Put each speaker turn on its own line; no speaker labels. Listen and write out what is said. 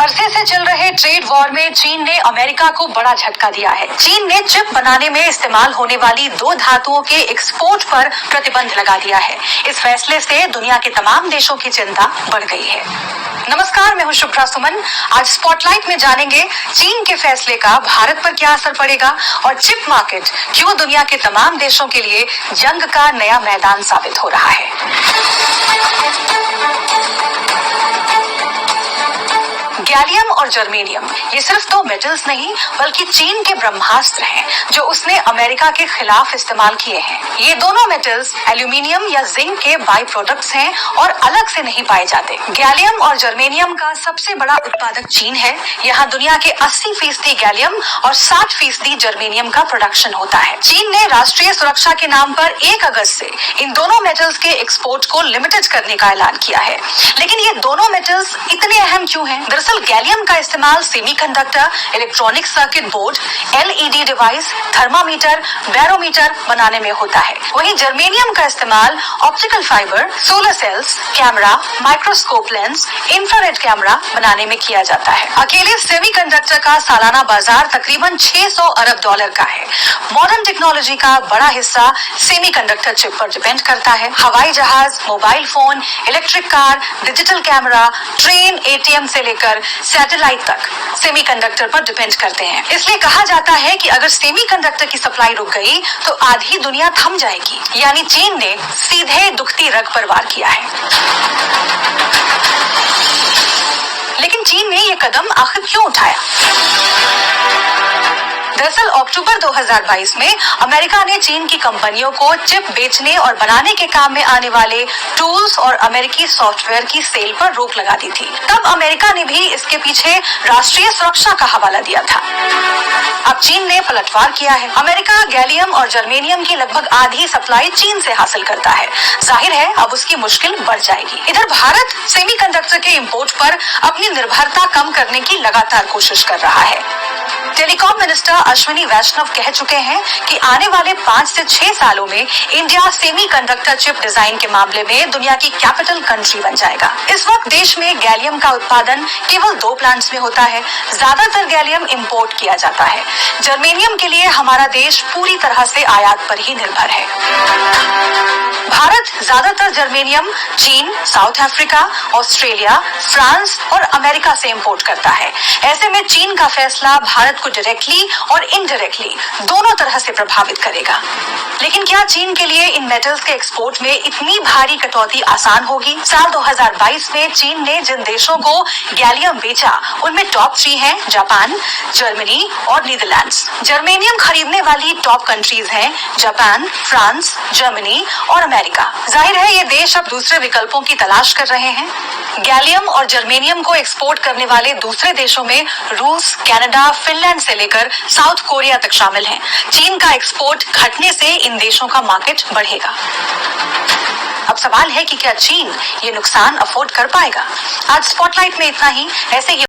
अरसे से चल रहे ट्रेड वॉर में चीन ने अमेरिका को बड़ा झटका दिया है। चीन ने चिप बनाने में इस्तेमाल होने वाली 2 धातुओं के एक्सपोर्ट पर प्रतिबंध लगा दिया है। इस फैसले से दुनिया के तमाम देशों की चिंता बढ़ गई है। नमस्कार, मैं हूं शुभ्रा सुमन। आज स्पॉटलाइट में जानेंगे चीन के फैसले का भारत पर क्या असर पड़ेगा और चिप मार्केट क्यों दुनिया के तमाम देशों के लिए जंग का नया मैदान साबित हो रहा है। गैलियम और जर्मेनियम ये सिर्फ 2 मेटल्स नहीं बल्कि चीन के ब्रह्मास्त्र हैं जो उसने अमेरिका के खिलाफ इस्तेमाल किए हैं। ये दोनों मेटल्स एल्यूमिनियम या जिंक के बाई प्रोडक्ट्स हैं और अलग से नहीं पाए जाते। गैलियम और जर्मेनियम का सबसे बड़ा उत्पादक चीन है। यहाँ दुनिया के 80% गैलियम और 60% जर्मेनियम का प्रोडक्शन होता है। चीन ने राष्ट्रीय सुरक्षा के नाम पर 1 अगस्त से इन दोनों मेटल्स के एक्सपोर्ट को लिमिटेड करने का ऐलान किया है। लेकिन ये दोनों मेटल्स इतने अहम क्यों हैं? दरअसल गैलियम का इस्तेमाल semiconductor, electronic circuit board, LED device, thermometer, barometer बनाने में होता है। वहीं जर्मेनियम का इस्तेमाल optical fibre, solar cells, camera, microscope lens, infrared camera बनाने में किया जाता है। अकेले सेमीकंडक्टर का सालाना बाजार तकरीबन $600 अरब का है। मॉडर्न टेक्नोलॉजी का बड़ा हिस्सा सेमीकंडक्टर चिप पर डिपेंड करता है। हवाई जहाज, mobile phone, electric car, digital camera, train, ATM से लेकर सैटेलाइट तक सेमीकंडक्टर पर डिपेंड करते हैं। इसलिए कहा जाता है कि अगर सेमीकंडक्टर की सप्लाई रुक गई तो आधी दुनिया थम जाएगी। यानी चीन ने सीधे दुखती रग पर वार किया है। लेकिन चीन ने ये कदम आखिर क्यों उठाया? दरअसल अक्टूबर 2022 में अमेरिका ने चीन की कंपनियों को चिप बेचने और बनाने के काम में आने वाले टूल्स और अमेरिकी सॉफ्टवेयर की सेल पर रोक लगा दी थी। तब अमेरिका ने भी इसके पीछे राष्ट्रीय सुरक्षा का हवाला दिया था। अब चीन ने पलटवार किया है। अमेरिका गैलियम और जर्मेनियम की लगभग आधी सप्लाई चीन से हासिल करता है। जाहिर है अब उसकी मुश्किल बढ़ जाएगी। इधर भारत सेमीकंडक्टर के इंपोर्ट पर अपनी निर्भरता कम करने की लगातार कोशिश कर रहा है। टेलीकॉम मिनिस्टर अश्विनी वैष्णव कह चुके हैं कि आने वाले 5 से 6 सालों में इंडिया सेमीकंडक्टर चिप डिजाइन के मामले में दुनिया की कैपिटल कंट्री बन जाएगा। इस वक्त देश में गैलियम का उत्पादन केवल 2 प्लांट्स में होता है। ज्यादातर गैलियम इंपोर्ट किया जाता है। जर्मेनियम के लिए हमारा देश पूरी तरह से आयात पर ही निर्भर है। भारत ज्यादातर जर्मेनियम चीन, साउथ अफ्रीका, ऑस्ट्रेलिया, फ्रांस और अमेरिका से इंपोर्ट करता है। ऐसे में चीन का फैसला भारत को डायरेक्टली और इनडायरेक्टली दोनों तरह से प्रभावित करेगा। लेकिन क्या चीन के लिए इन मेटल्स के एक्सपोर्ट में इतनी भारी कटौती आसान होगी? साल 2022 में चीन ने जिन देशों को गैलियम बेचा उनमें टॉप 3 हैं जापान, जर्मनी और नीदरलैंड्स। जर्मेनियम खरीदने वाली टॉप कंट्रीज हैं जापान, फ्रांस, जर्मनी और अमेरिका। जाहिर है ये देश अब दूसरे विकल्पों की तलाश कर रहे हैं। गैलियम और जर्मेनियम को एक्सपोर्ट करने वाले दूसरे देशों में रूस, कनाडा, फिनलैंड से लेकर साउथ कोरिया तक शामिल हैं। चीन का एक्सपोर्ट घटने से इन देशों का मार्केट बढ़ेगा। अब सवाल है कि क्या चीन ये नुकसान अफोर्ड कर पाएगा? आज स्पॉटलाइट में इतना ही। ऐसे ही